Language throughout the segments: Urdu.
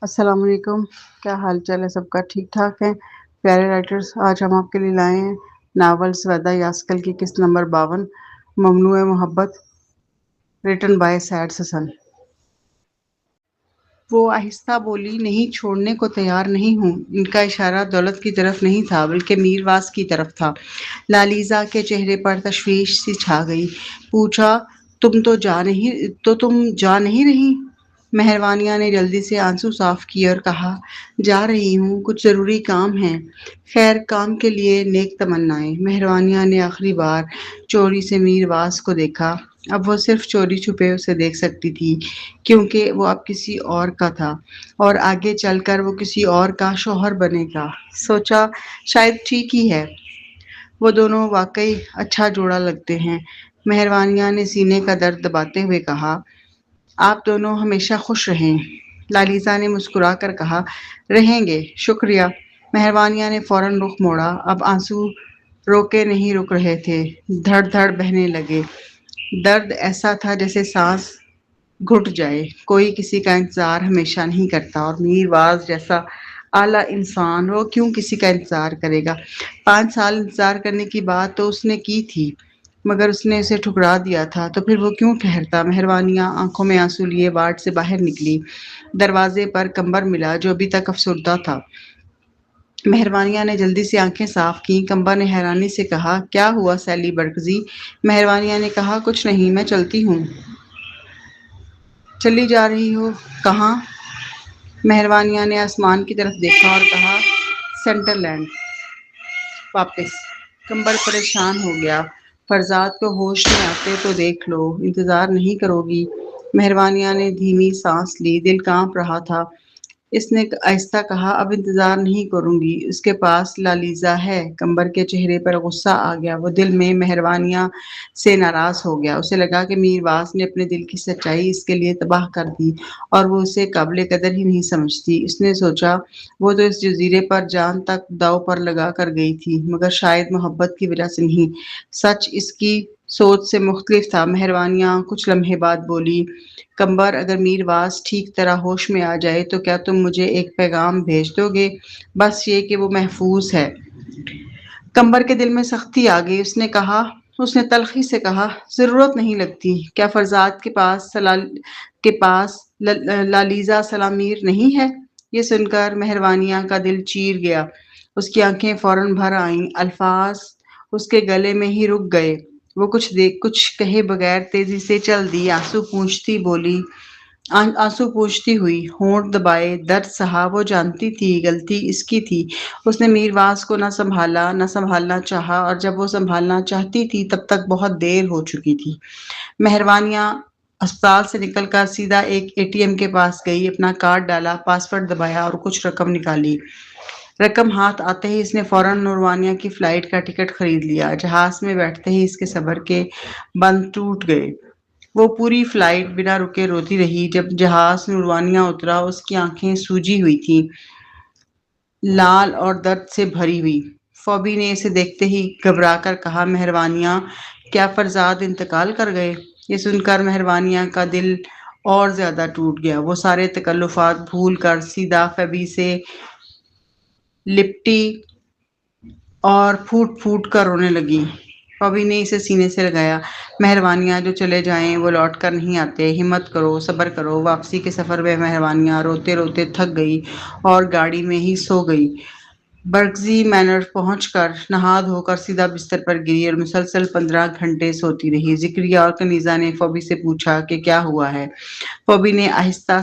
السلام علیکم، کیا حال چال ہے سب کا؟ ٹھیک ٹھاک ہے؟ پیارے رائٹرز، آج ہم آپ کے لیے لائے ہیں ناول سویدا یاسکل کی قسط نمبر 52 ممنوع محبت، ریٹن بائی سعد حسن۔ وہ آہستہ بولی، نہیں، چھوڑنے کو تیار نہیں ہوں۔ ان کا اشارہ دولت کی طرف نہیں تھا بلکہ میرواس کی طرف تھا۔ لالیزا کے چہرے پر تشویش سی چھا گئی۔ پوچھا، تم جا نہیں رہی؟ مہروانیہ نے جلدی سے آنسو صاف کیے اور کہا، جا رہی ہوں، کچھ ضروری کام ہے۔ خیر، کام کے لیے نیک تمنائیں۔ مہروانیہ نے آخری بار چوری سے میرواس کو دیکھا۔ اب وہ صرف چوری چھپے اسے دیکھ سکتی تھی، کیونکہ وہ اب کسی اور کا تھا اور آگے چل کر وہ کسی اور کا شوہر بنے گا۔ سوچا، شاید ٹھیک ہی ہے، وہ دونوں واقعی اچھا جوڑا لگتے ہیں۔ مہروانیہ نے سینے کا درد دباتے ہوئے کہا، آپ دونوں ہمیشہ خوش رہیں۔ لالیزا نے مسکرا کر کہا، رہیں گے، شکریہ۔ مہروانیہ نے فوراً رخ موڑا۔ اب آنسو روکے نہیں رک رہے تھے، دھڑ دھڑ بہنے لگے۔ درد ایسا تھا جیسے سانس گھٹ جائے۔ کوئی کسی کا انتظار ہمیشہ نہیں کرتا، اور میرواس جیسا اعلیٰ انسان، وہ کیوں کسی کا انتظار کرے گا؟ 5 سال انتظار کرنے کی بات تو اس نے کی تھی، مگر اس نے اسے ٹھکرا دیا تھا، تو پھر وہ کیوں ٹھہرتا؟ مہروانیہ آنکھوں میں آنسو لیے وارڈ سے باہر نکلی۔ دروازے پر کمبر ملا، جو ابھی تک افسردہ تھا۔ مہروانیہ نے جلدی سے آنکھیں صاف کیں۔ کمبر نے حیرانی سے کہا، کیا ہوا سیلی برکزئی؟ مہروانیہ نے کہا، کچھ نہیں، میں چلتی ہوں۔ چلی جا رہی ہو؟ کہاں؟ مہروانیہ نے آسمان کی طرف دیکھا اور کہا، سینٹر لینڈ واپس۔ کمبر پریشان ہو گیا۔ فرزاد کو ہوش میں آتے تو دیکھ لو، انتظار نہیں کرو گی؟ مہروانیہ نے دھیمی سانس لی، دل کانپ رہا تھا۔ اس نے آہستہ کہا، اب انتظار نہیں کروں گی، اس کے پاس لالیزا ہے۔ کمبر کے چہرے پر غصہ آ گیا۔ وہ دل میں مہروانیہ سے ناراض ہو گیا۔ اسے لگا کہ میرواس نے اپنے دل کی سچائی اس کے لیے تباہ کر دی اور وہ اسے قابل قدر ہی نہیں سمجھتی۔ اس نے سوچا، وہ تو اس جزیرے پر جان تک داؤ پر لگا کر گئی تھی، مگر شاید محبت کی وجہ سے نہیں۔ سچ اس کی سوچ سے مختلف تھا۔ مہروانیہ کچھ لمحے بعد بولی، کمبر، اگر میرواس ٹھیک طرح ہوش میں آ جائے تو کیا تم مجھے ایک پیغام بھیج دو گے؟ بس یہ کہ وہ محفوظ ہے۔ کمبر کے دل میں سختی آ گئی۔ اس نے تلخی سے کہا، ضرورت نہیں لگتی۔ کیا فرزاد کے پاس لالیزا سلامیر نہیں ہے؟ یہ سن کر مہروانیہ کا دل چیر گیا۔ اس کی آنکھیں فوراً بھر آئیں، الفاظ اس کے گلے میں ہی رک گئے۔ وہ کچھ کہے بغیر تیزی سے چل دی، آنسو پوچھتی ہوئی، ہونٹ دبائے، درد سہا۔ وہ جانتی تھی غلطی اس کی تھی۔ اس نے میرواس کو نہ سنبھالنا چاہا، اور جب وہ سنبھالنا چاہتی تھی تب تک بہت دیر ہو چکی تھی۔ مہروانیہ اسپتال سے نکل کر سیدھا ایک ATM کے پاس گئی، اپنا کارڈ ڈالا، پاسورڈ دبایا اور کچھ رقم نکالی۔ رقم ہاتھ آتے ہی اس نے فوراً نوروانیہ کی فلائٹ کا ٹکٹ خرید لیا۔ جہاز میں بیٹھتے ہی اس کے صبر کے بند ٹوٹ گئے۔ وہ پوری فلائٹ بنا رکے روتی رہی۔ جب جہاز نوروانیہ اترا، اس کی آنکھیں سوجی ہوئی تھیں، لال اور درد سے بھری ہوئی۔ فوبی نے اسے دیکھتے ہی گھبرا کر کہا، مہروانیہ، کیا فرزاد انتقال کر گئے؟ یہ سن کر مہروانیہ کا دل اور زیادہ ٹوٹ گیا۔ وہ سارے تکلفات بھول کر سیدھا فوبی سے لپٹی اور پھوٹ پھوٹ کر رونے لگی۔ فوبی نے اسے سینے سے لگایا، مہروانیہ، جو چلے جائیں وہ لوٹ کر نہیں آتے، ہمت کرو، صبر کرو۔ واپسی کے سفر میں مہروانیہ روتے روتے تھک گئی اور گاڑی میں ہی سو گئی۔ برکزئی مینر پہنچ کر نہا دھو کر سیدھا بستر پر گری اور مسلسل 15 گھنٹے سوتی رہی۔ ذکریہ اور کنیزہ نے فوبی سے پوچھا کہ کیا ہوا ہے۔ فوبی نے آہستہ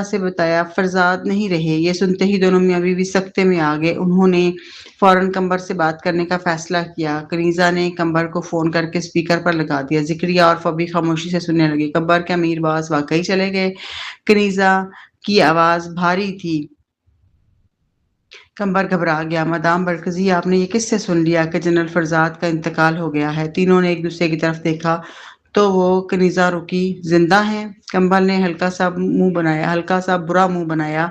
سے بتایا، فرزاد نہیں رہے۔ یہ سنتے ہی دونوں میاں بیوی سکتے میں آ گئے۔ انہوں نے فوراً کمبر سے بات کرنے کا فیصلہ کیا۔ کنیزہ نے کمبر کو فون کر کے اسپیکر پر لگا دیا۔ ذکریہ اور فوبی خاموشی سے سننے لگے۔ کمبر، کیا میرواس واقعی چلے گئے؟ کنیزہ کی آواز بھاری تھی۔ کمبر گھبرا گیا۔ مدام برکزئی، آپ نے یہ کس سے سن لیا کہ جنرل فرزاد کا انتقال ہو گیا ہے؟ تینوں نے ایک دوسرے کی طرف دیکھا تو وہ کنیزہ رکی، زندہ ہیں؟ کمبر نے ہلکا سا برا منہ بنایا۔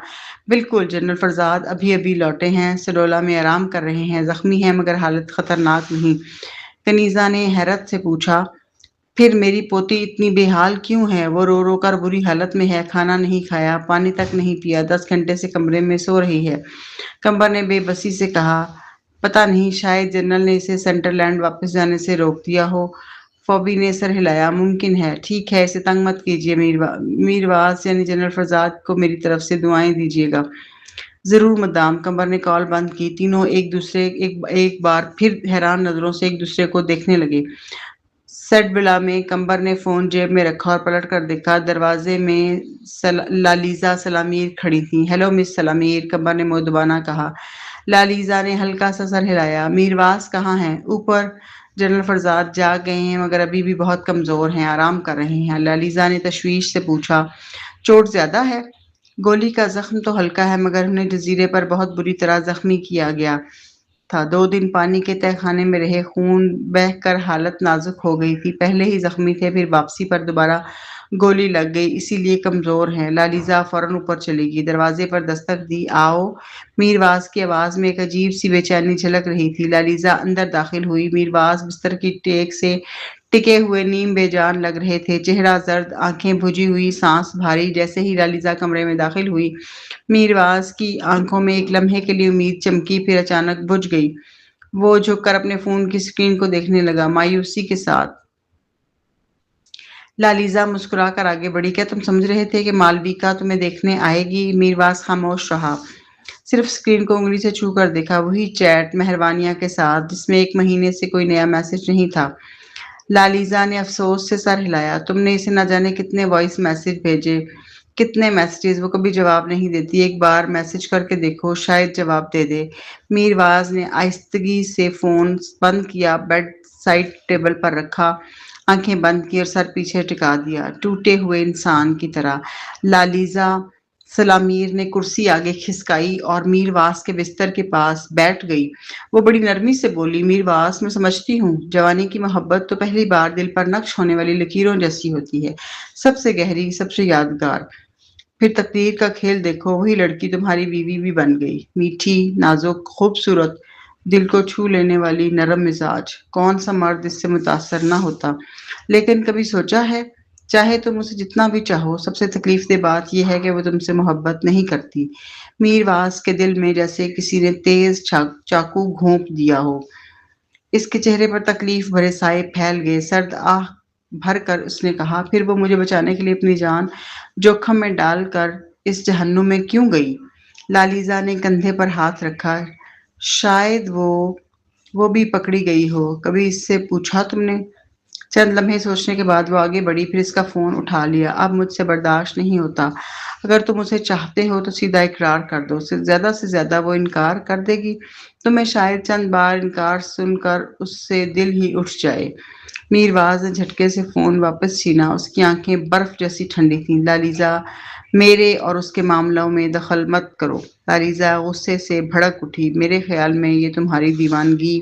بالکل، جنرل فرزاد ابھی لوٹے ہیں، سڈولا میں آرام کر رہے ہیں، زخمی ہیں مگر حالت خطرناک نہیں۔ کنیزہ نے حیرت سے پوچھا، پھر میری پوتی اتنی بے حال کیوں ہے؟ وہ رو رو کر بری حالت میں ہے، کھانا نہیں کھایا، پانی تک نہیں پیا، 10 گھنٹے سے کمرے میں سو رہی ہے۔ کمبر نے بے بسی سے کہا، پتہ نہیں، شاید جنرل نے اسے سینٹرل لینڈ واپس جانے سے روک دیا ہو۔ فوبی نے سر ہلایا، ممکن ہے۔ ٹھیک ہے، اسے تنگ مت کیجیے میرواز یعنی جنرل فرزاد کو میری طرف سے دعائیں دیجیے گا۔ ضرور مدام۔ کمبر نے کال بند کی۔ تینوں ایک بار پھر حیران نظروں سے ایک دوسرے کو دیکھنے لگے۔ سیٹ بلا میں کمبر نے فون جیب میں رکھا اور پلٹ کر دیکھا۔ دروازے میں لالیزا سلامیر کھڑی تھیں۔ ہیلو مس سلامیر، کمبر نے مؤدبانہ کہا۔ لالیزا نے ہلکا سا سر ہلایا۔ میرواز کہاں ہیں؟ اوپر۔ جنرل فرزاد جاگ گئے ہیں مگر ابھی بھی بہت کمزور ہیں، آرام کر رہے ہیں۔ لالیزا نے تشویش سے پوچھا، چوٹ زیادہ ہے؟ گولی کا زخم تو ہلکا ہے مگر انہیں جزیرے پر بہت بری طرح زخمی کیا گیا تھا۔ 2 دن پانی کے تہہ خانے میں رہے، خون بہہ کر حالت نازک ہو گئی تھی۔ پہلے ہی زخمی تھے، پھر واپسی پر دوبارہ گولی لگ گئی، اسی لیے کمزور ہیں۔ لالیزا فوراً اوپر چلی گئی، دروازے پر دستک دی۔ آؤ۔ میرواز کی آواز میں ایک عجیب سی بے چینی جھلک رہی تھی۔ لالیزا اندر داخل ہوئی۔ میرواز بستر کی ٹیک سے ٹکے ہوئے نیم بے جان لگ رہے تھے، چہرہ زرد، آنکھیں بجھی ہوئی، سانس بھاری۔ جیسے ہی لالیزا کمرے میں داخل ہوئی، میرواز کی آنکھوں میں ایک لمحے کے لیے امید چمکی، پھر اچانک بجھ گئی۔ وہ جھک کر اپنے فون کی اسکرین کو دیکھنے لگا، مایوسی کے ساتھ۔ لالیزا مسکرا کر آگے بڑھی، کیا تم سمجھ رہے تھے کہ مالویکا تمہیں دیکھنے آئے گی؟ میرواز خاموش رہا، صرف اسکرین کو انگلی سے چھو کر دیکھا۔ وہی چیٹ مہروانیہ کے ساتھ جس میں 1 مہینے سے کوئی نیا میسج نہیں تھا۔ لالیزا نے افسوس سے سر ہلایا، تم نے اسے نہ جانے کتنے وائس میسج بھیجے، کتنے میسیجز، وہ کبھی جواب نہیں دیتی، ایک بار میسج کر کے دیکھو، شاید جواب دے دے۔ میرواز نے آہستگی سے فون بند کیا، بیڈ سائڈ ٹیبل پر رکھا، آنکھیں بند کی اور سر پیچھے ٹکا دیا، ٹوٹے ہوئے انسان کی طرح۔ لالیزا سلامیر نے کرسی آگے کھسکائی اور میرواز کے بستر کے پاس بیٹھ گئی۔ وہ بڑی نرمی سے بولی، میرواز، میں سمجھتی ہوں جوانی کی محبت تو پہلی بار دل پر نقش ہونے والی لکیروں جیسی ہوتی ہے، سب سے گہری، سب سے یادگار۔ پھر تقدیر کا کھیل دیکھو، وہی لڑکی تمہاری بیوی بھی بن گئی، میٹھی، نازک، خوبصورت، دل کو چھو لینے والی، نرم مزاج۔ کون سا مرد اس سے متاثر نہ ہوتا؟ لیکن کبھی سوچا ہے، چاہے تم اسے جتنا بھی چاہو، سب سے تکلیف دہ بات یہ ہے کہ وہ تم سے محبت نہیں کرتی۔ میرواز کے دل میں جیسے کسی نے تیز چاقو گھونپ دیا ہو۔ اس کے چہرے پر تکلیف بھرے سائے پھیل گئے، سرد آہ بھر کر اس نے کہا، پھر وہ مجھے بچانے کے لیے اپنی جان جوخم میں ڈال کر اس جہنم میں کیوں گئی؟ لالیزا نے کندھے پر ہاتھ رکھا، شاید وہ بھی پکڑی گئی ہو، کبھی اس سے پوچھا تم نے؟ چند لمحے سوچنے کے بعد وہ آگے بڑھی، پھر اس کا فون اٹھا لیا۔ اب مجھ سے برداشت نہیں ہوتا، اگر تم اسے چاہتے ہو تو سیدھا اقرار کر دو، زیادہ سے زیادہ وہ انکار کر دے گی، تمہیں شاید چند بار انکار سن کر اس سے دل ہی اٹھ جائے۔ میرواز نے جھٹکے سے فون واپس چھینا، اس کی آنکھیں برف جیسی ٹھنڈی تھیں۔ لالیزا، میرے اور اس کے معاملوں میں دخل مت کرو۔ لالیزا غصے سے بھڑک اٹھی، میرے خیال میں یہ تمہاری دیوانگی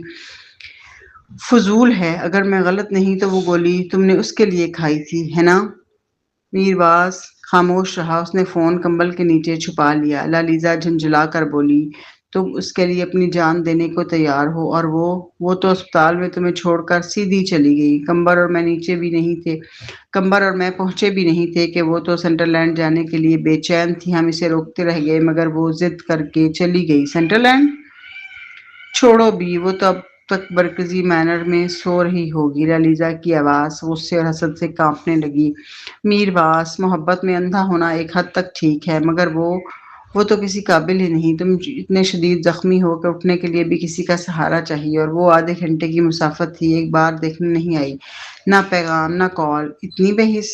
فضول ہے، اگر میں غلط نہیں تو وہ گولی تم نے اس کے لیے کھائی تھی، ہے نا؟ میرواز خاموش رہا، اس نے فون کمبل کے نیچے چھپا لیا۔ لالیزا جھنجھلا کر بولی، تم اس کے لیے اپنی جان دینے کو تیار ہو، اور وہ تو اسپتال میں تمہیں چھوڑ کر سیدھی چلی گئی۔ کمبر اور میں نیچے بھی نہیں تھے، کمبر اور میں پہنچے بھی نہیں تھے کہ وہ تو سینٹرل لینڈ جانے کے لیے بے چین تھی، ہم اسے روکتے رہ گئے مگر وہ ضد کر کے چلی گئی۔ سینٹرل لینڈ چھوڑو بھی، وہ تو اب تک برکزی مینر میں سو رہی ہوگی۔ لالیزا کی آواز غصے اور حسد سے کانپنے لگی۔ میرواز، محبت میں اندھا ہونا ایک حد تک ٹھیک ہے مگر وہ تو کسی قابل ہی نہیں، تم اتنے شدید زخمی ہو کہ اٹھنے کے لیے بھی کسی کا سہارا چاہیے، اور وہ آدھے گھنٹے کی مسافت تھی، ایک بار دیکھنے نہیں آئی، نہ پیغام، نہ کال، اتنی بے حس۔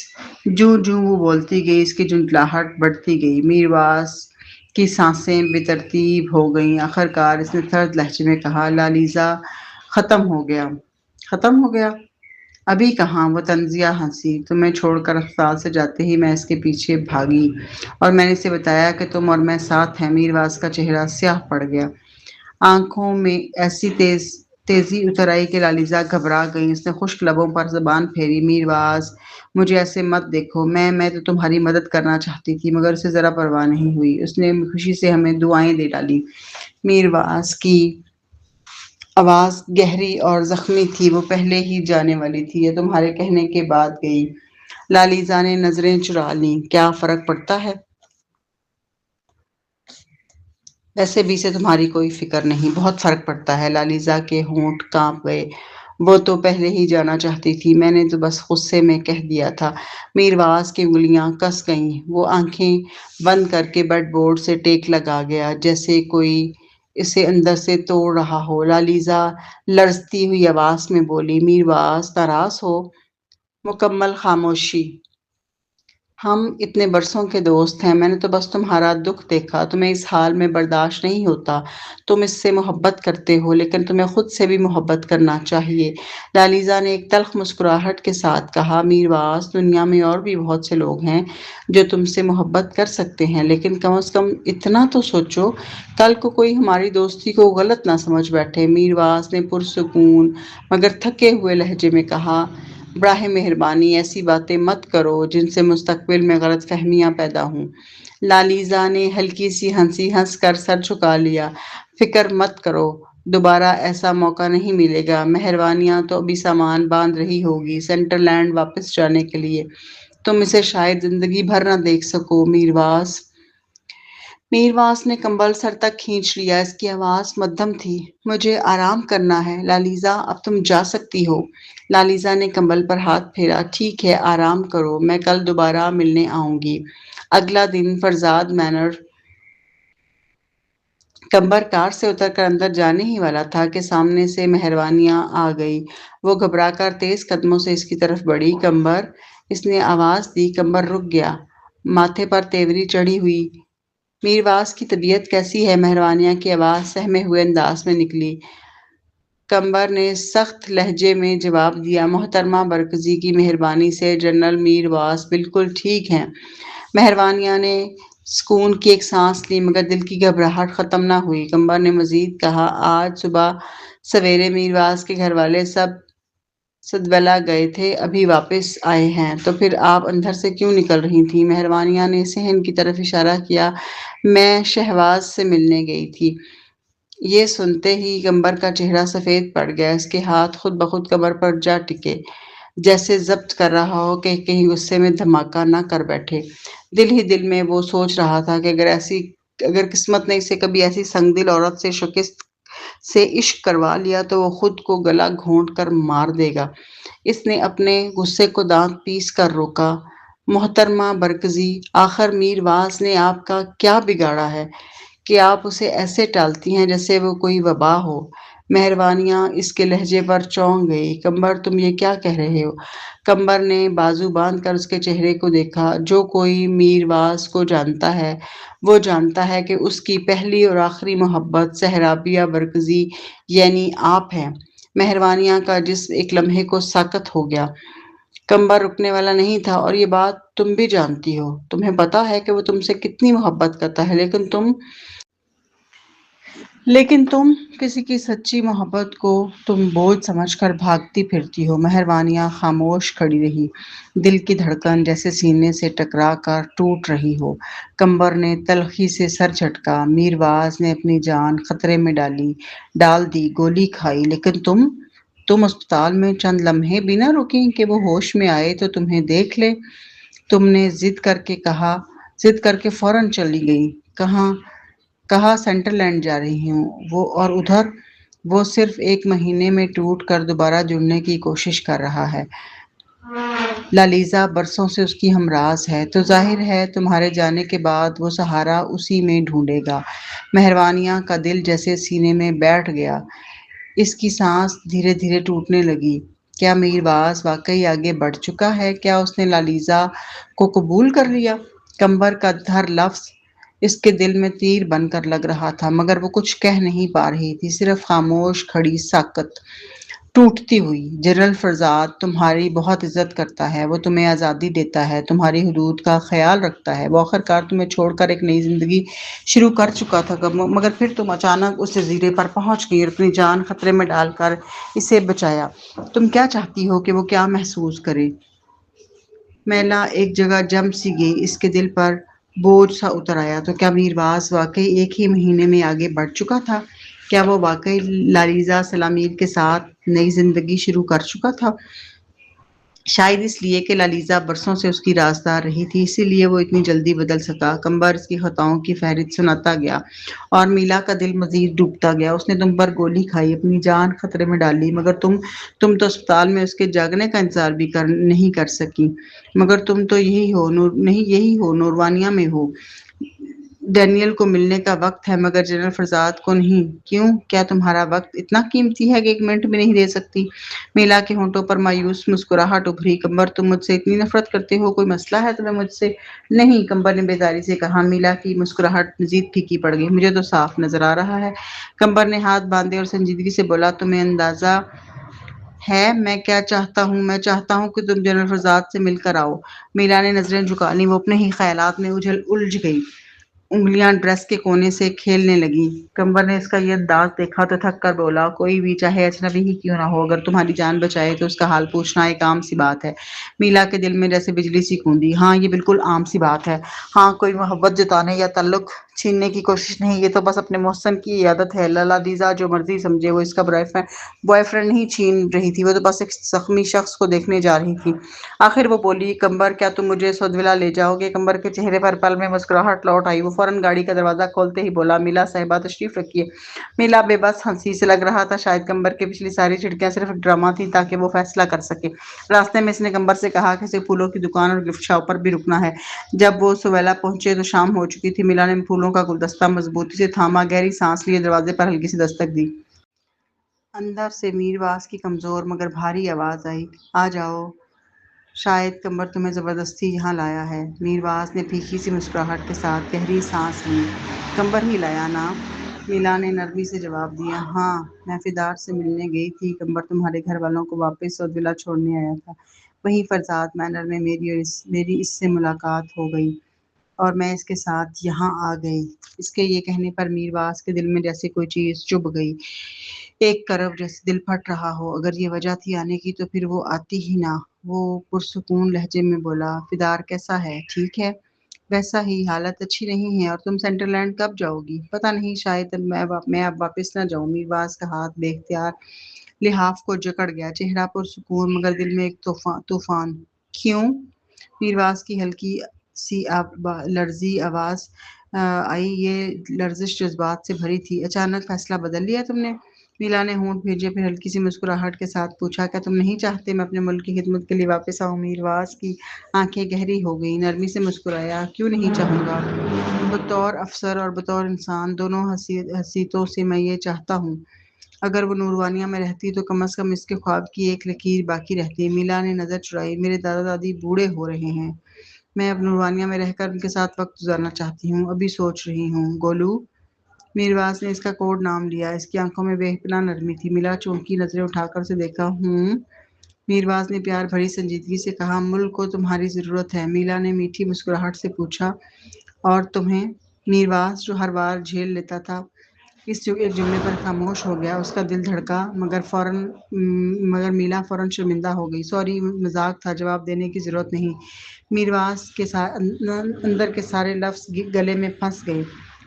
جوں جوں وہ بولتی گئی اس کی جھنجھلاہٹ بڑھتی گئی، میرواز کی سانسیں بے ترتیب ہو گئیں۔ آخرکار اس نے سرد لہجے میں کہا، لالیزا، ختم ہو گیا۔ ختم ہو گیا؟ ابھی کہاں؟ وہ طنزیہ ہنسی، تمہیں چھوڑ کر اسپتال سے جاتے ہی میں اس کے پیچھے بھاگی اور میں نے اسے بتایا کہ تم اور میں ساتھ ہیں۔ میرواز کا چہرہ سیاہ پڑ گیا، آنکھوں میں ایسی تیزی اتر آئی کہ لالیزا گھبرا گئی، اس نے خشک لبوں پر زبان پھیری، میرواز، مجھے ایسے مت دیکھو، میں تو تمہاری مدد کرنا چاہتی تھی مگر اسے ذرا پرواہ نہیں ہوئی، اس نے خوشی سے ہمیں دعائیں دے ڈالی۔ میرواز کی آواز گہری اور زخمی تھی، وہ پہلے ہی جانے والی تھی، یہ تمہارے کہنے کے بعد گئی۔ لالیزا نے نظریں چرا لیں۔ کیا فرق پڑتا ہے؟ ویسے بھی سے تمہاری کوئی فکر نہیں، بہت فرق پڑتا ہے۔ لالیزا کے ہونٹ کانپ گئے۔ وہ تو پہلے ہی جانا چاہتی تھی، میں نے تو بس غصے میں کہہ دیا تھا۔ میرواز کی انگلیاں کس گئیں، وہ آنکھیں بند کر کے بیڈ بورڈ سے ٹیک لگا گیا جیسے کوئی اسے اندر سے توڑ رہا ہو۔ لالیزا لرزتی ہوئی آواز میں بولی، میرواز ناراض ہو؟ مکمل خاموشی۔ ہم اتنے برسوں کے دوست ہیں، میں نے تو بس تمہارا دکھ دیکھا، تمہیں اس حال میں برداشت نہیں ہوتا۔ تم اس سے محبت کرتے ہو لیکن تمہیں خود سے بھی محبت کرنا چاہیے۔ لالیزا نے ایک تلخ مسکراہٹ کے ساتھ کہا، میرواز، دنیا میں اور بھی بہت سے لوگ ہیں جو تم سے محبت کر سکتے ہیں، لیکن کم از کم اتنا تو سوچو، کل کو کوئی ہماری دوستی کو غلط نہ سمجھ بیٹھے۔ میرواز نے پرسکون مگر تھکے ہوئے لہجے میں کہا، براہ مہربانی ایسی باتیں مت کرو جن سے مستقبل میں غلط فہمیاں پیدا ہوں۔ لالیزا نے ہلکی سی ہنسی ہنس کر سر جھکا لیا۔ فکر مت کرو، دوبارہ ایسا موقع نہیں ملے گا۔ مہروانیاں تو ابھی سامان باندھ رہی ہوگی سنٹر لینڈ واپس جانے کے لیے، تم اسے شاید زندگی بھر نہ دیکھ سکو۔ میرواز میرواس نے کمبل سر تک کھینچ لیا، اس کی آواز مدھم تھی۔ مجھے آرام کرنا ہے لالیزا، اب تم جا سکتی ہو۔ لالیزا نے کمبل پر ہاتھ پھیرا، ٹھیک ہے آرام کرو، میں کل دوبارہ ملنے آؤں گی۔ اگلا دن فرزاد مینر۔ کمبر کار سے اتر کر اندر جانے ہی والا تھا کہ سامنے سے مہروانیاں آ گئی۔ وہ گھبرا کر تیز قدموں سے اس کی طرف بڑھی۔ کمبر، اس نے آواز دی۔ کمبر رک گیا، ماتھے پر تیوری چڑھی ہوئی۔ میرواس کی طبیعت کیسی ہے؟ مہروانیاں کی آواز سہمے ہوئے انداز میں نکلی۔ کمبر نے سخت لہجے میں جواب دیا، محترمہ برکزئی کی مہربانی سے جنرل میرواس بالکل ٹھیک ہیں۔ مہروانیاں نے سکون کی ایک سانس لی مگر دل کی گھبراہٹ ختم نہ ہوئی۔ کمبر نے مزید کہا، آج صبح سویرے میرواس کے گھر والے سب سدویلا گئے تھے، ابھی واپس آئے ہیں۔ تو پھر آپ اندر سے کیوں نکل رہی تھیں؟ مہروانیاں نے صحن کی طرف اشارہ کیا، میں شہواز سے ملنے گئی تھی۔ یہ سنتے ہی کمبر کا چہرہ سفید پڑ گیا، اس کے ہاتھ خود بخود کمر پر جا ٹکے، جیسے ضبط کر رہا ہو کہ کہیں غصے میں دھماکہ نہ کر بیٹھے۔ دل ہی دل میں وہ سوچ رہا تھا کہ اگر قسمت نے اسے کبھی ایسی سنگ دل عورت سے شکست سے عشق کروا لیا تو وہ خود کو گلا گھونٹ کر مار دے گا۔ اس نے اپنے غصے کو دانت پیس کر روکا، محترمہ برکزئی، آخر میرواس نے آپ کا کیا بگاڑا ہے کہ آپ اسے ایسے ٹالتی ہیں جیسے وہ کوئی وبا ہو؟ مہروانیاں اس کے لہجے پر چونک گئی۔ کمبر، تم یہ کیا کہہ رہے ہو؟ کمبر نے بازو باندھ کر اس کے چہرے کو دیکھا۔ جو کوئی میرواس کو جانتا ہے وہ جانتا ہے کہ اس کی پہلی اور آخری محبت سہرابیہ برکزئی یعنی آپ ہیں۔ مہروانیاں کا جسم ایک لمحے کو ساکت ہو گیا۔ کمبر رکنے والا نہیں تھا، اور یہ بات تم بھی جانتی ہو، تمہیں پتا ہے کہ وہ تم سے کتنی محبت کرتا ہے، لیکن تم کسی کی سچی محبت کو تم بوجھ سمجھ کر بھاگتی پھرتی ہو۔ مہروانیاں خاموش کھڑی رہی، دل کی دھڑکن جیسے سینے سے ٹکرا کر ٹوٹ رہی ہو۔ کمبر نے تلخی سے سر جھٹکا، میرواس نے اپنی جان خطرے میں ڈال دی، گولی کھائی، لیکن تم اسپتال میں چند لمحے بھی نہ رکی کہ وہ ہوش میں آئے تو تمہیں دیکھ لے۔ تم نے ضد کر کے فوراً چلی گئی۔ کہا سنٹر لینڈ جا رہی ہوں، اور ادھر وہ صرف ایک مہینے میں ٹوٹ کر دوبارہ جڑنے کی کوشش کر رہا ہے۔ لالیزا برسوں سے اس کی ہمراز ہے، تو ظاہر ہے تمہارے جانے کے بعد وہ سہارا اسی میں ڈھونڈے گا۔ مہروانیاں کا دل جیسے سینے میں بیٹھ گیا، اس کی سانس دھیرے دھیرے ٹوٹنے لگی۔ کیا میرواس واقعی آگے بڑھ چکا ہے؟ کیا اس نے لالیزا کو قبول کر لیا؟ کمبر کا ہر لفظ اس کے دل میں تیر بن کر لگ رہا تھا، مگر وہ کچھ کہہ نہیں پا رہی تھی، صرف خاموش کھڑی، ساکت، ٹوٹتی ہوئی۔ جنرل فرزاد تمہاری بہت عزت کرتا ہے، وہ تمہیں آزادی دیتا ہے، تمہاری حدود کا خیال رکھتا ہے، وہ آخرکار تمہیں چھوڑ کر ایک نئی زندگی شروع کر چکا تھا، مگر پھر تم اچانک اس جزیرے پر پہنچ گئی اور اپنی جان خطرے میں ڈال کر اسے بچایا۔ تم کیا چاہتی ہو کہ وہ کیا محسوس کرے؟ میلا ایک جگہ جم سی گئی، اس کے دل پر بوجھ سا اتر آیا۔ تو کیا میرواس واقعی ایک ہی مہینے میں آگے بڑھ چکا تھا؟ کیا وہ واقعی لالیزا سلامیر کے ساتھ نئی زندگی شروع کر چکا تھا؟ شاید اس لیے کہ لالیزا برسوں سے اس کی رازدار رہی تھی، اسی لیے وہ اتنی جلدی بدل سکا۔ کمبر اس کی خطاؤں کی فہرست سناتا گیا اور میلا کا دل مزید ڈوبتا گیا۔ اس نے تم پر گولی کھائی، اپنی جان خطرے میں ڈالی، مگر تم تو اسپتال میں اس کے جاگنے کا انتظار بھی نہیں کر سکی۔ مگر تم تو یہی ہو نہیں یہی ہو، نوروانیا میں ہو۔ ڈینیل کو ملنے کا وقت ہے مگر جنرل فرزاد کو نہیں۔ کیوں؟ کیا تمہارا وقت اتنا قیمتی ہے کہ ایک منٹ بھی نہیں دے سکتی؟ میلا کے ہونٹوں پر مایوس مسکراہٹ ابھری۔ کمبر، تم مجھ سے اتنی نفرت کرتے ہو، کوئی مسئلہ ہے تمہیں مجھ سے؟ نہیں، کمبر نے بیزاری سے کہا۔ میلا کی مسکراہٹ مزید پھیکی پڑ گئی۔ مجھے تو صاف نظر آ رہا ہے۔ کمبر نے ہاتھ باندھے اور سنجیدگی سے بولا، تمہیں اندازہ ہے میں کیا چاہتا ہوں؟ میں چاہتا ہوں کہ تم جنرل فرزاد سے مل کر آؤ۔ میلا نے نظریں جھکا لیں، وہ اپنے ہی خیالات میں الجھ گئی۔ انگلیاں ڈریس کے کونے سے کھیلنے لگیں۔ کمبر نے اس کا یہ انداز دیکھا تو تھک کر بولا، کوئی بھی چاہے اجنبی ہی کیوں نہ ہو، اگر تمہاری جان بچائے تو اس کا حال پوچھنا ایک عام سی بات ہے۔ میلا کے دل میں جیسے بجلی سی گوندی۔ ہاں، یہ بالکل عام سی بات ہے۔ ہاں، کوئی محبت جتانے یا تعلق چھیننے کی کوشش نہیں، یہ تو بس اپنے محسن کی عادت ہے۔ لالیزا جو مرضی سمجھے، وہ اس کا بوائے فرینڈ نہیں چھین رہی تھی، وہ تو بس ایک زخمی شخص کو دیکھنے جا رہی تھی۔ آخر وہ بولی، کمبر، کیا تم مجھے سودویلا لے جاؤ گے؟ کمبر کے چہرے پر پل میں مسکراہٹ لوٹ آئی۔ وہ فوراً گاڑی کا دروازہ کھولتے ہی بولا، میلا صاحبہ تشریف رکھیے۔ میلا بے بس ہنسی سے لگ رہا تھا شاید کمبر کے پچھلی ساری چھٹکیاں صرف ایک ڈرامہ تھی تاکہ وہ فیصلہ کر سکے۔ راستے میں اس نے کمبر سے کہا کہ اسے پھولوں کی دکان اور گفٹ شاپ پر بھی رکنا ہے۔ جب وہ سویلا پہنچے تو شام ہو چکی تھی۔ میلا نے پھولوں کا گلدستہ مضبوطی سے تھاما، گہری سانس لیے، دروازے پر ہلکی سی دستک دی۔ اندر سے میرواس کی کمزور مگر بھاری آواز آئی، آ جاؤ، شاید کمبر تمہیں زبردستی یہاں لایا ہے۔ میرواس نے پھیکی سی مسکراہٹ کے ساتھ گہری سانس لی۔ کمبر ہی لایا نا؟ میلا نے نرمی سے جواب دیا۔ ہاں، میں فدار سے ملنے گئی تھی۔ کمبر تمہارے گھر والوں کو واپس سودویلا چھوڑنے آیا تھا۔ وہیں فرزاد مینر میں میری اس سے ملاقات ہو گئی اور میں اس کے ساتھ یہاں آ گئی۔ اس کے یہ کہنے پر میرواس کے دل میں جیسے کوئی چیز چبھ گئی، ایک کرب جیسے دل پھٹ رہا ہو۔ اگر یہ وجہ تھی آنے کی تو پھر وہ آتی ہی نہ۔ وہ پرسکون لہجے میں بولا، فدار کیسا ہے؟ ٹھیک ہے؟ ویسا ہی، حالت اچھی نہیں ہے۔ اور تم سینٹرل لینڈ کب جاؤ گی؟ پتہ نہیں، شاید میں اب واپس نہ جاؤں۔ میرواس کا ہاتھ بے اختیار لحاف کو جکڑ گیا، چہرہ پرسکون مگر دل میں ایک طوفان۔ کیوں؟ میرواس کی ہلکی سی لرزی آواز آئی، یہ لرزش جذبات سے بھری تھی۔ اچانک فیصلہ بدل لیا تم نے؟ میلا نے ہونٹ بھیجے، پھر ہلکی سی مسکراہٹ کے ساتھ پوچھا، کیا تم نہیں چاہتے میں اپنے ملک کی خدمت کے لیے واپس آؤں؟ میرواس کی آنکھیں گہری ہو گئیں، نرمی سے مسکرایا، کیوں نہیں چاہوں گا؟ بطور افسر اور بطور انسان دونوں حیثیتوں سے میں یہ چاہتا ہوں۔ اگر وہ نوروانیا میں رہتی تو کم از کم اس کے خواب کی ایک لکیر باقی رہتی۔ میلا نے نظر چرائی، میرے دادا دادی بوڑھے ہو رہے ہیں، میں اب نوروانیا میں رہ کر ان کے ساتھ وقت گزارنا چاہتی ہوں، ابھی سوچ رہی ہوں۔ گولو؟ میرواس نے اس کا کوڈ نام لیا، اس کی آنکھوں میں بے پناہ نرمی تھی۔ میلا چونکی، نظریں اٹھا کر اسے دیکھا۔ میرواس نے پیار بھری سنجیدگی سے کہا، ملک کو تمہاری ضرورت ہے۔ میلا نے میٹھی مسکراہٹ سے پوچھا، اور تمہیں؟ میرواس جو ہر بار جھیل لیتا تھا اس ایک جملے پر خاموش ہو گیا۔ اس کا دل دھڑکا مگر میلا فوراً شرمندہ ہو گئی۔ سوری، مذاق تھا، جواب دینے کی ضرورت نہیں۔ میرواس کے اندر کے سارے لفظ گلے میں پھنس گئے۔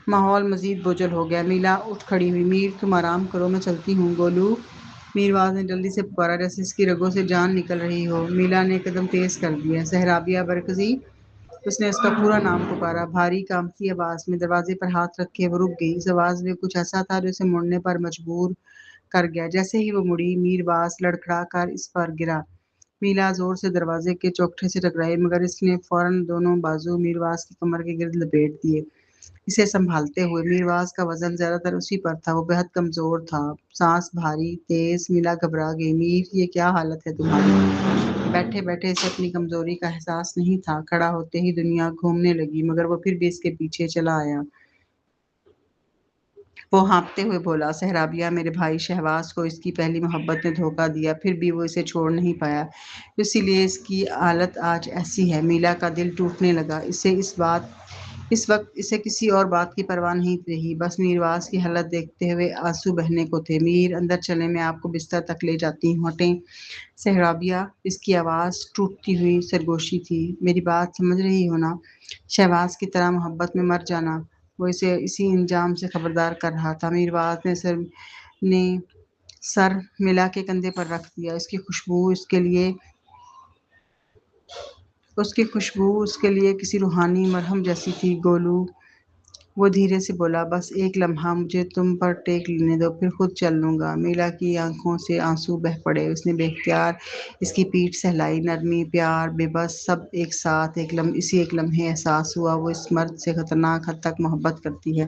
ماحول مزید بوجھل ہو گیا۔ میلا اٹھ کھڑی ہوئی، میر تم آرام کرو، میں چلتی ہوں۔ گولو؟ میرواس نے جلدی سے پکارا جیسے اس کی رگوں سے جان نکل رہی ہو۔ میلا نے قدم تیز کر دیا۔ سہرابیہ برکزئی؟ اس نے اس کا پورا نام پکارا، بھاری کانپتی آواز میں۔ دروازے پر ہاتھ رکھے وہ رک گئی۔ اس آواز میں کچھ ایسا تھا جو اسے مڑنے پر مجبور کر گیا۔ جیسے ہی وہ مڑی، میرواس لڑکھڑا کر اس پر گرا۔ میلا زور سے دروازے کے چوکھٹے سے ٹکرائی مگر اس نے فوراً دونوں بازو میرواس کی کمر کے گرد لپیٹ دیے، اسے سنبھالتے ہوئے۔ میرواس کا وزن زیادہ تر اسی پر تھا، وہ بہت کمزور تھا، سانس بھاری تیز۔ میلا گھبرا گئی۔ میر، یہ کیا حالت ہے تمہاری؟ بیٹھے بیٹھے اسے اپنی کمزوری کا احساس نہیں تھا، کھڑا ہوتے ہی دنیا گھومنے لگی مگر وہ پھر بھی اس کے پیچھے چلا آیا۔ وہ ہانپتے ہوئے بولا، سہرابیہ، میرے بھائی شہباز کو اس کی پہلی محبت نے دھوکہ دیا، پھر بھی وہ اسے چھوڑ نہیں پایا، اسی لیے اس کی حالت آج ایسی ہے۔ میلا کا دل ٹوٹنے لگا۔ اس وقت اسے کسی اور بات کی پرواہ نہیں رہی، بس میرواس کی حالت دیکھتے ہوئے آنسو بہنے کو تھے۔ میر، اندر چلیں، میں آپ کو بستر تک لے جاتی ہوں، ہٹیں۔ سہرابیہ، اس کی آواز ٹوٹتی ہوئی سرگوشی تھی، میری بات سمجھ رہی ہو نا؟ شہباز کی طرح محبت میں مر جانا وہ اسے اسی انجام سے خبردار کر رہا تھا۔ میرواز نے سر ملا کے کندھے پر رکھ دیا۔ اس کی خوشبو اس کے لیے کسی روحانی مرہم جیسی تھی۔ گولو، وہ دھیرے سے بولا، بس ایک لمحہ مجھے تم پر ٹیک لینے دو، پھر خود چل لوں گا۔ میلا کی آنکھوں سے آنسو بہہ پڑے۔ اس نے بے اختیار اس کی پیٹھ سہلائی۔ نرمی، پیار، بے بس سب ایک ساتھ۔ اسی ایک لمحے احساس ہوا وہ اس مرد سے خطرناک حد تک محبت کرتی ہے۔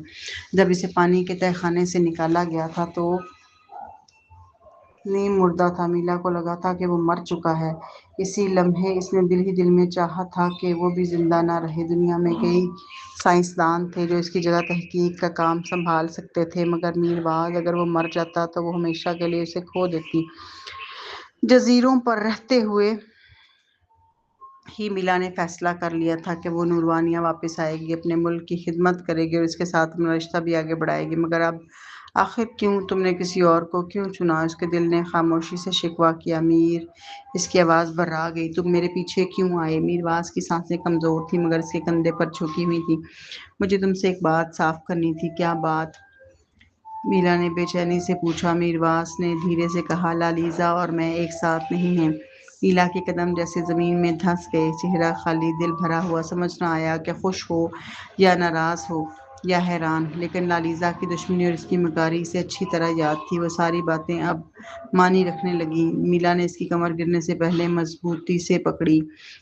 جب اسے پانی کے تہہ خانے سے نکالا گیا تھا تو نیم مردہ تھا۔ میلا کو لگا تھا کہ وہ مر چکا ہے۔ اسی لمحے اس نے دل ہی دل میں چاہا تھا کہ وہ بھی زندہ نہ رہے۔ دنیا میں کئی سائنسدان تھے جو اس کی جگہ تحقیق کا کام سنبھال سکتے تھے، مگر میرواز اگر وہ مر جاتا تو وہ ہمیشہ کے لیے اسے کھو دیتی۔ جزیروں پر رہتے ہوئے ہی میلا نے فیصلہ کر لیا تھا کہ وہ نورانیہ واپس آئے گی، اپنے ملک کی خدمت کرے گی اور اس کے ساتھ اپنا رشتہ بھی آگے بڑھائے گی۔ مگر اب آخر کیوں تم نے کسی اور کو کیوں چنا؟ اس کے دل نے خاموشی سے شکوہ کیا۔ میر، اس کی آواز بھرا گئی، تم میرے پیچھے کیوں آئے؟ میرواز کی سانسیں کمزور تھیں مگر اس کے کندھے پر جھکی ہوئی تھیں۔ مجھے تم سے ایک بات صاف کرنی تھی۔ کیا بات؟ میلا نے بے چینی سے پوچھا۔ میرواز نے دھیرے سے کہا، لالیزا اور میں ایک ساتھ نہیں ہیں۔ میلا کے قدم جیسے زمین میں دھنس گئے، چہرہ خالی، دل بھرا ہوا۔ سمجھ نہ آیا کہ خوش ہو یا ناراض ہو یا حیران، لیکن لالیزا کی دشمنی اور اس کی مکاری اسے اچھی طرح یاد تھی۔ وہ ساری باتیں اب معنی رکھنے لگیں۔ میلا نے اس کی کمر گرنے سے پہلے مضبوطی سے پکڑی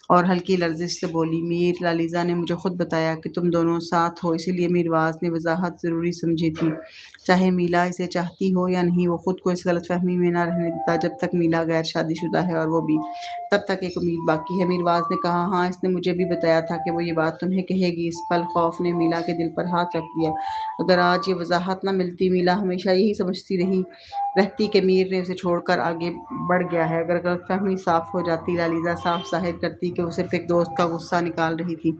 اور ہلکی لرزش سے بولی، میر، لالیزا نے مجھے خود بتایا کہ تم دونوں ساتھ ہو، اسی لیے میرواز نے وضاحت ضروری سمجھی تھی۔ چاہے میلا اسے چاہتی ہو یا نہیں، وہ خود کو اس غلط فہمی میں نہ رہنے دیتا۔ جب تک میلا غیر شادی شدہ ہے اور وہ بھی، تب تک ایک امید باقی ہے۔ میرواز نے کہا، ہاں، اس نے مجھے بھی بتایا تھا کہ وہ یہ بات تمہیں کہے گی۔ اس پل خوف نے میلا کے دل پر ہاتھ رکھ دیا۔ اگر آج یہ وضاحت نہ ملتی، میلا ہمیشہ یہی سمجھتی رہتی کہ میر نے اسے چھوڑ کر آگے بڑھ گیا ہے۔ اگر غلط فہمی صاف ہو جاتی، لالیزا صاف ظاہر کرتی کہ وہ صرف ایک دوست کا غصہ نکال رہی تھی۔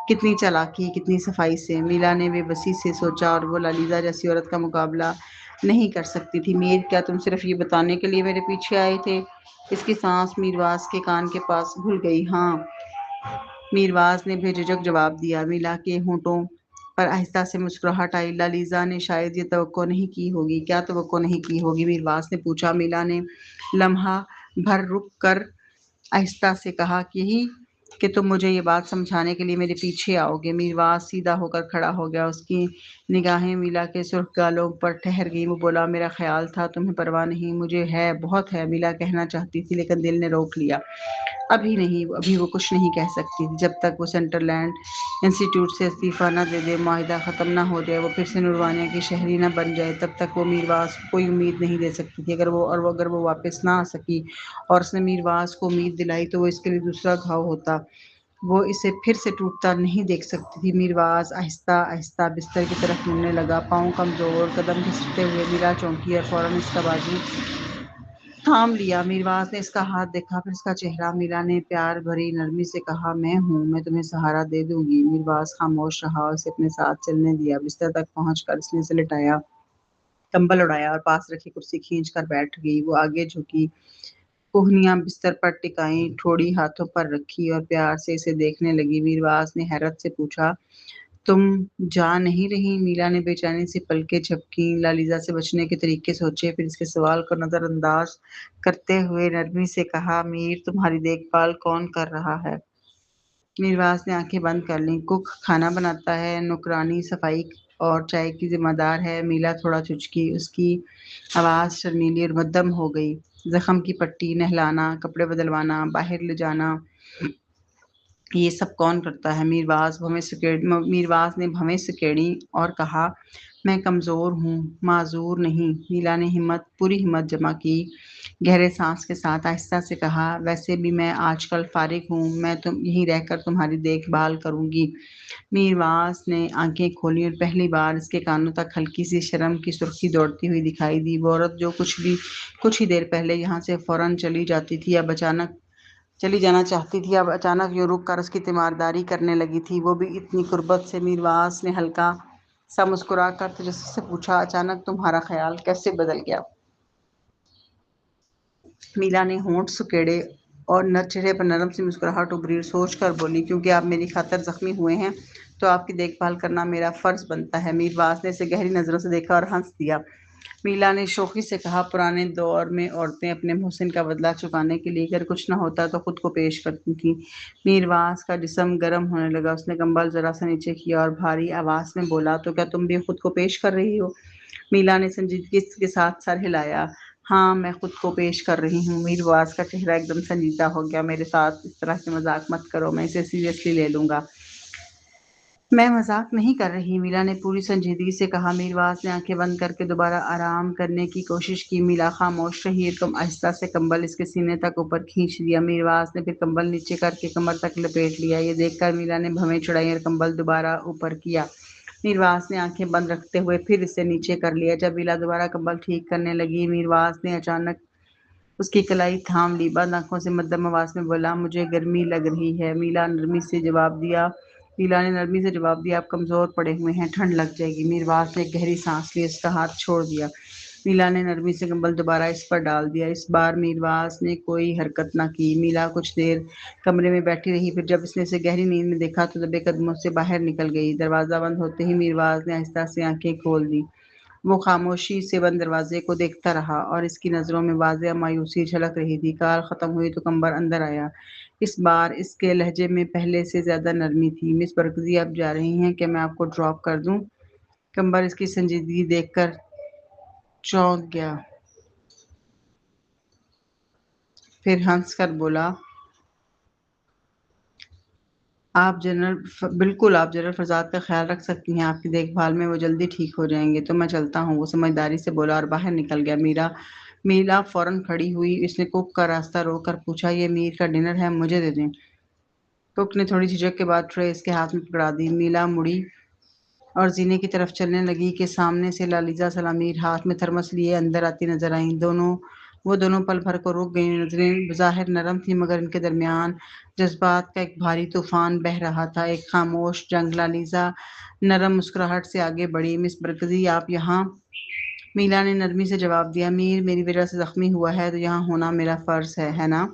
کتنی چالاکی، کتنی صفائی سے! میلا نے بے بسی سے سوچا، اور وہ لالیزا جیسی عورت کا مقابلہ نہیں کر سکتی تھی۔ میر، کیا تم صرف یہ بتانے کے لیے میرے پیچھے آئے تھے؟ اس کی سانس میرواز کے کان کے پاس گھل گئی۔ ہاں، میرواز نے بے جھجک جواب دیا۔ میلا کے ہونٹوں پر آہستہ سے مسکراہٹ آئی۔ لالیزا نے شاید یہ توقع نہیں کی ہوگی۔ کیا توقع نہیں کی ہوگی؟ میرواز نے پوچھا۔ میلا نے لمحہ بھر رک کر آہستہ سے کہا، یہی کہ تم مجھے یہ بات سمجھانے کے لیے میرے پیچھے آؤ گے۔ میرواز سیدھا ہو کر کھڑا ہو گیا۔ اس کی نگاہیں میلا کے سرخ گالوں پر ٹھہر گئیں۔ وہ بولا، میرا خیال تھا تمہیں پرواہ نہیں، مجھے ہے، بہت ہے۔ میلا کہنا چاہتی تھی لیکن دل نے روک لیا۔ ابھی نہیں، ابھی وہ کچھ نہیں کہہ سکتی تھی۔ جب تک وہ سینٹرل لینڈ انسٹی ٹیوٹ سے استعفیٰ نہ دے دے، معاہدہ ختم نہ ہو جائے، وہ پھر سے نورانیہ کی شہری نہ بن جائے، تب تک وہ میرواز کو کوئی امید نہیں دے سکتی تھی۔ اگر وہ واپس نہ آ سکی اور اس نے میرواز کو امید دلائی تو وہ اس کے لیے دوسرا گھاؤ ہوتا۔ وہ اسے پھر سے ٹوٹتا نہیں دیکھ سکتی تھی۔ میرواز آہستہ آہستہ بستر کی طرف مڑنے لگا، پاؤں کمزور، قدم گھسٹتے ہوئے۔ میلا چونکی اور فوراً اس کا بازو تھام لیا۔ میرواز نے اس کا ہاتھ دیکھا، پھر اس کا چہرہ۔ میلا نے پیار بھری نرمی سے کہا، میں ہوں، میں تمہیں سہارا دے دوں گی۔ میرواز خاموش رہا اور اسے اپنے ساتھ چلنے دیا۔ بستر تک پہنچ کر اس نے اسے لٹایا، کمبل اڑایا اور پاس رکھی کرسی کھینچ کر بیٹھ گئی۔ وہ آگے جھکی، کوہنیاں بستر پر ٹکائیں، ٹھوڑی ہاتھوں پر رکھی اور پیار سے اسے دیکھنے لگی۔ میرواز نے حیرت سے پوچھا، تم جا نہیں رہی؟ میلا نے بے چینی سے پلکیں جھپکیں، لالیزا سے بچنے کے طریقے سوچے، پھر اس کے سوال کو نظر انداز کرتے ہوئے نرمی سے کہا، میر، تمہاری دیکھ بھال کون کر رہا ہے؟ میرواز نے آنکھیں بند کر لیں۔ کک کھانا بناتا ہے، نوکرانی صفائی اور چائے کی ذمہ دار ہے۔ میلا تھوڑا چچکی، اس کی آواز شرمیلی اور مدھم ہو گئی۔ زخم کی پٹی، نہلانا، کپڑے بدلوانا، باہر لے جانا، یہ سب کون کرتا ہے؟ میرواز نے بھویں سکیڑی اور کہا، میں کمزور ہوں، معذور نہیں۔ میلا نے پوری ہمت جمع کی، گہرے سانس کے ساتھ آہستہ سے کہا، ویسے بھی میں آج کل فارغ ہوں، میں یہیں رہ کر تمہاری دیکھ بھال کروں گی۔ میرواز نے آنکھیں کھولیں اور پہلی بار اس کے کانوں تک ہلکی سی شرم کی سرخی دوڑتی ہوئی دکھائی دی۔ وہ عورت جو کچھ ہی دیر پہلے یہاں سے فوراً چلی جانا چاہتی تھی، اب اچانک یوں رک کر اس کی تیمارداری کرنے لگی تھی، وہ بھی اتنی قربت سے۔ میرواز نے ہلکا سا مسکرا کر تجسس سے پوچھا، اچانک تمہارا خیال کیسے بدل گیا؟ میلا نے ہونٹ سکیڑے اور چہرے پر نرم سی مسکراہٹ ابھری اور سوچ کر بولی، کیونکہ آپ میری خاطر زخمی ہوئے ہیں، تو آپ کی دیکھ بھال کرنا میرا فرض بنتا ہے۔ میرواس نے اسے گہری نظروں سے دیکھا اور ہنس دیا۔ میلا نے شوخی سے کہا، پرانے دور میں عورتیں اپنے محسن کا بدلہ چکانے کے لیے اگر کچھ نہ ہوتا تو خود کو پیش کرتی تھیں۔ میرواس کا جسم گرم ہونے لگا۔ اس نے کمبل ذرا سا نیچے کیا اور بھاری آواز میں بولا، تو کیا تم بھی خود کو پیش کر رہی ہو؟ میلا نے سنجیدگی کے ساتھ سر ہلایا۔ ہاں، میں خود کو پیش کر رہی ہوں۔ میرواس کا چہرہ ایک دم سنجیدہ ہو گیا۔ میرے ساتھ اس طرح کے مذاق مت کرو، میں اسے سیریسلی لے لوں گا۔ میں مذاق نہیں کر رہی، میلا نے پوری سنجیدگی سے کہا۔ میرواس نے آنکھیں بند کر کے دوبارہ آرام کرنے کی کوشش کی۔ میلا خاموش رہی۔ تم آہستہ سے کمبل اس کے سینے تک اوپر کھینچ لیا۔ میرواس نے پھر کمبل نیچے کر کے کمر تک لپیٹ لیا۔ یہ دیکھ کر میلا نے بھویں چڑھائی اور کمبل دوبارہ اوپر کیا۔ میرواس نے آنکھیں بند رکھتے ہوئے پھر اسے نیچے کر لیا۔ جب میلا دوبارہ کمبل ٹھیک کرنے لگی، میرواس نے اچانک اس کی کلائی تھام لی۔ بند آنکھوں سے مدھم آواز میں بولا، مجھے گرمی لگ رہی ہے۔ میلا نے نرمی سے جواب دیا، آپ کمزور پڑے ہوئے ہیں، ٹھنڈ لگ جائے گی۔ میرواس نے ایک گہری سانس لی، اس کا ہاتھ چھوڑ دیا۔ میلا نے نرمی سے کمبل دوبارہ اس پر ڈال دیا۔ اس بار میرواس نے کوئی حرکت نہ کی۔ میلا کچھ دیر کمرے میں بیٹھی رہی، پھر جب اس نے اسے گہری نیند میں دیکھا تو دبے قدموں سے باہر نکل گئی۔ دروازہ بند ہوتے ہی میرواس نے آہستہ سے آنکھیں کھول دی۔ وہ خاموشی سے بند دروازے کو دیکھتا رہا اور اس کی نظروں میں واضح مایوسی جھلک رہی تھی۔ کال ختم ہوئی تو کمبر اندر آیا۔ اس بار اس کے لہجے میں پہلے سے زیادہ نرمی تھی۔ مس برکزی آپ جا رہی ہیں، کیا میں آپ کو ڈراپ کر دوں؟ کمبر اس کی سنجیدگی دیکھ کر چونک گیا، پھر ہنس کر بولا، بالکل، آپ جنرل فضاد کا خیال رکھ سکتی ہیں، آپ کی دیکھ بھال میں وہ جلدی ٹھیک ہو جائیں گے۔ تو میں چلتا ہوں، وہ سمجھداری سے بولا اور باہر نکل گیا۔ میلا فوراً کھڑی ہوئی۔ اس نے کوک کا راستہ روک کر پوچھا، یہ میر کا ڈنر ہے، مجھے دے دیں؟ کوک نے تھوڑی جھجک کے بعد ٹرے اس کے ہاتھ میں پکڑا دی۔ میلا مڑی اور زینے کی طرف چلنے لگی کہ سامنے سے لالیزا سلامیر ہاتھ میں تھرمس لیے اندر آتی نظر آئیں۔ وہ دونوں پل بھر کو رک گئیں۔ نظریں بظاہر نرم تھیں مگر ان کے درمیان جذبات کا ایک بھاری طوفان بہہ رہا تھا، ایک خاموش جنگ۔ لالیزا نرم مسکراہٹ سے آگے بڑھی، مس برکزی آپ یہاں؟ میلا نے نرمی سے جواب دیا، میر میری وجہ سے زخمی ہوا ہے تو یہاں ہونا میرا فرض ہے نا؟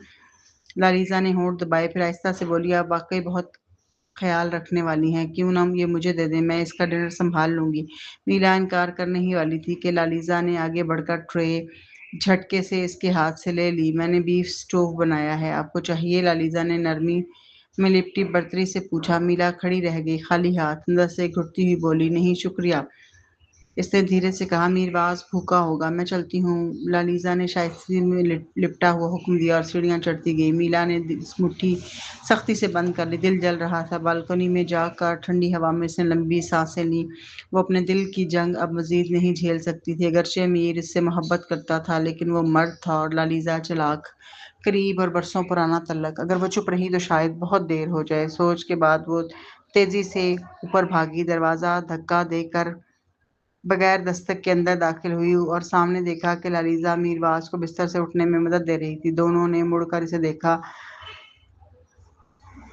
لالیزا نے ہونٹ دبائے، پھر آہستہ سے بولی، آپ واقعی بہت خیال رکھنے والی ہیں، کیوں نہ یہ مجھے دے دیں، میں اس کا ڈنر سنبھال لوں گی۔ میلا انکار کرنے ہی والی تھی کہ لالیزا نے آگے بڑھ کر ٹرے جھٹکے سے اس کے ہاتھ سے لے لی۔ میں نے بیف سٹو بنایا ہے، آپ کو چاہیے؟ لالیزا نے نرمی میں لپٹی برتری سے پوچھا۔ میلا کھڑی رہ گئی، خالی ہاتھ، اندر سے گھٹتی ہوئی بولی، نہیں شکریہ۔ اس نے دھیرے سے کہا، میرواس بھوکا ہوگا، میں چلتی ہوں۔ لالیزا نے شائستگی میں لپٹا ہوا حکم دیا اور سیڑھیاں چڑھتی گئی۔ میلا نے مٹھی سختی سے بند کر لی، دل جل رہا تھا۔ بالکنی میں جا کر ٹھنڈی ہوا میں اس نے لمبی سانسیں لیں۔ وہ اپنے دل کی جنگ اب مزید نہیں جھیل سکتی تھی۔ اگرچہ میر اس سے محبت کرتا تھا لیکن وہ مرد تھا اور لالیزا چلاک، قریب اور برسوں پرانا تعلق۔ اگر وہ چپ رہی تو شاید بہت دیر ہو جائے۔ سوچ کے بعد وہ تیزی سے اوپر بھاگی، دروازہ دھکا دے کر بغیر دستک کے اندر داخل ہوئی اور سامنے دیکھا کہ لالیزا میرواس کو بستر سے اٹھنے میں مدد دے رہی تھی۔ دونوں نے مڑ کر اسے دیکھا۔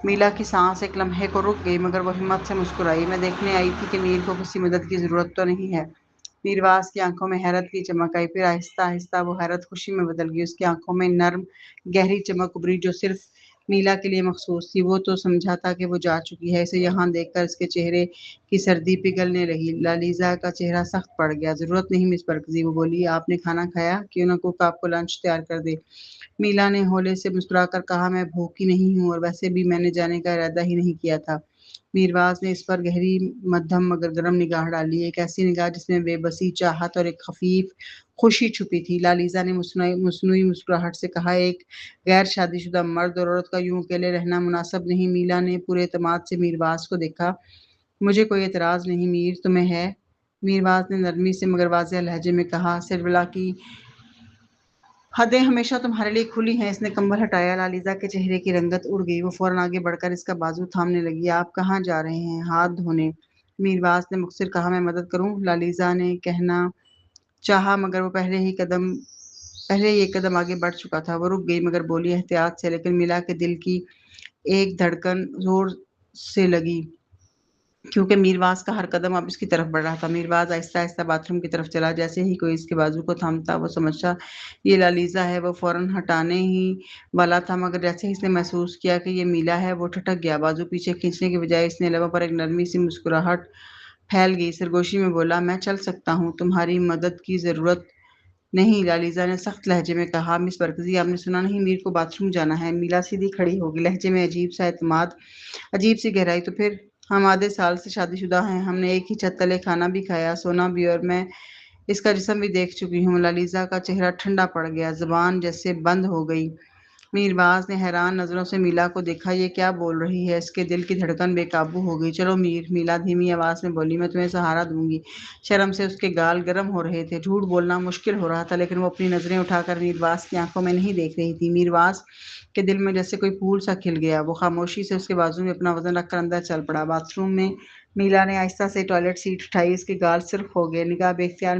میلا کی سانس ایک لمحے کو رک گئی مگر وہ ہمت سے مسکرائی، میں دیکھنے آئی تھی کہ میر کو کسی مدد کی ضرورت تو نہیں ہے۔ میرواس کی آنکھوں میں حیرت کی چمک آئی، پھر آہستہ آہستہ وہ حیرت خوشی میں بدل گئی۔ اس کی آنکھوں میں نرم گہری چمک ابھری جو صرف میلا کے لیے مخصوص تھی۔ وہ تو سمجھا تھا کہ وہ جا چکی ہے۔ اسے یہاں دیکھ کر اس کے چہرے کی سردی پگھلنے لگی۔ لالیزا کا چہرہ سخت پڑ گیا۔ ضرورت نہیں مس برکزی، وہ بولی، آپ نے کھانا کھایا؟ کیوں نہ کوک آپ کو لنچ تیار کر دے؟ میلا نے ہولے سے مسکرا کر کہا، میں بھوکی نہیں ہوں اور ویسے بھی میں نے جانے کا ارادہ ہی نہیں کیا تھا۔ میرواس نے اس پر گہری مدھم مگر گرم نگاہ ڈالی، ایک ایسی نگاہ جس میں بے بسی، چاہت اور ایک خفیف خوشی چھپی تھی۔ لالیزا نے مصنوعی مسکراہٹ سے کہا، ایک غیر شادی شدہ مرد اور عورت کا یوں اکیلے رہنا مناسب نہیں۔ میلا نے پورے اعتماد سے میرواس کو دیکھا، مجھے کوئی اعتراض نہیں میر، تمہیں ہے؟ میرواس نے نرمی سے مگر واضح لہجے میں کہا، سربلا کی حدیں ہمیشہ تمہارے لیے کھلی ہیں۔ اس نے کمبل ہٹایا، لالیزا کے چہرے کی رنگت اڑ گئی۔ وہ فوراً آگے بڑھ کر اس کا بازو تھامنے لگی، آپ کہاں جا رہے ہیں؟ ہاتھ دھونے۔ میرواس نے مختصر کہا، میں مدد کروں؟ لالیزا نے کہنا چاہا مگر وہ پہلے ہی ایک قدم آگے بڑھ چکا تھا۔ وہ رک گئی مگر بولی احتیاط سے، لیکن میلا کے دل کی ایک دھڑکن زور سے لگی۔ کیونکہ میرواز کا ہر قدم اب اس کی طرف بڑھ رہا تھا۔ میرواز آہستہ آہستہ باتھ روم کی طرف چلا، جیسے ہی کوئی اس کے بازو کو تھامتا وہ سمجھتا یہ لالیزا ہے۔ وہ فوراً ہٹانے ہی والا تھا، مگر جیسے ہی اس نے محسوس کیا کہ یہ میلا ہے وہ ٹھٹک گیا۔ بازو پیچھے کھینچنے کے بجائے اس نے لبوں پر ایک نرمی سی مسکراہٹ پھیل گئی، سرگوشی میں بولا، میں چل سکتا ہوں، تمہاری مدد کی ضرورت نہیں۔ لالیزا نے سخت لہجے میں کہا، مس برکزی آپ نے سنا نہیں، میر کو باتھ روم جانا ہے۔ میلا سیدھی کھڑی ہوگی، لہجے میں عجیب سا اعتماد، عجیب سی گہرائی۔ تو پھر ہم آدھے سال سے شادی شدہ ہیں، ہم نے ایک ہی چھت تلے کھانا بھی کھایا، سونا بھی، اور میں اس کا جسم بھی دیکھ چکی ہوں۔ لالیزا کا چہرہ ٹھنڈا پڑ گیا، زبان جیسے بند ہو گئی۔ میرواز نے حیران نظروں سے میلا کو دیکھا، یہ کیا بول رہی ہے؟ اس کے دل کی دھڑکن بے قابو ہو گئی۔ چلو میر، میلا دھیمی آواز میں بولی، میں تمہیں سہارا دوں گی۔ شرم سے اس کے گال گرم ہو رہے تھے، جھوٹ بولنا مشکل ہو رہا تھا، لیکن وہ اپنی نظریں اٹھا کر میرواز کی آنکھوں میں نہیں دیکھ رہی تھی۔ میرواز کے دل میں جیسے کوئی پھول سا کھل گیا، وہ خاموشی سے اس کے بازو میں اپنا وزن رکھ کر اندر چل پڑا۔ باتھ روم میں میلا نے آہستہ سے ٹوائلٹ سیٹ اٹھائی، اس کے گال سرخ ہو گئے، نگاہ بے اختیار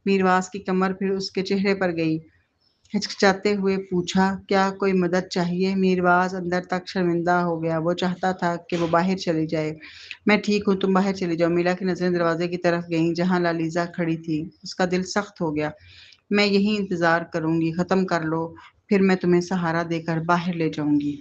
میرواز کی کمر پھر اس کے چہرے پر گئی۔ ہچکچاتے ہوئے پوچھا، کیا کوئی مدد چاہیے؟ میرواز اندر تک شرمندہ ہو گیا، وہ چاہتا تھا کہ وہ باہر چلی جائے۔ میں ٹھیک ہوں، تم باہر چلی جاؤ۔ میلا کی نظریں دروازے کی طرف گئیں جہاں لالیزا کھڑی تھی، اس کا دل سخت ہو گیا۔ میں یہیں انتظار کروں گی، ختم کر لو، پھر میں تمہیں سہارا دے کر باہر لے جاؤں گی۔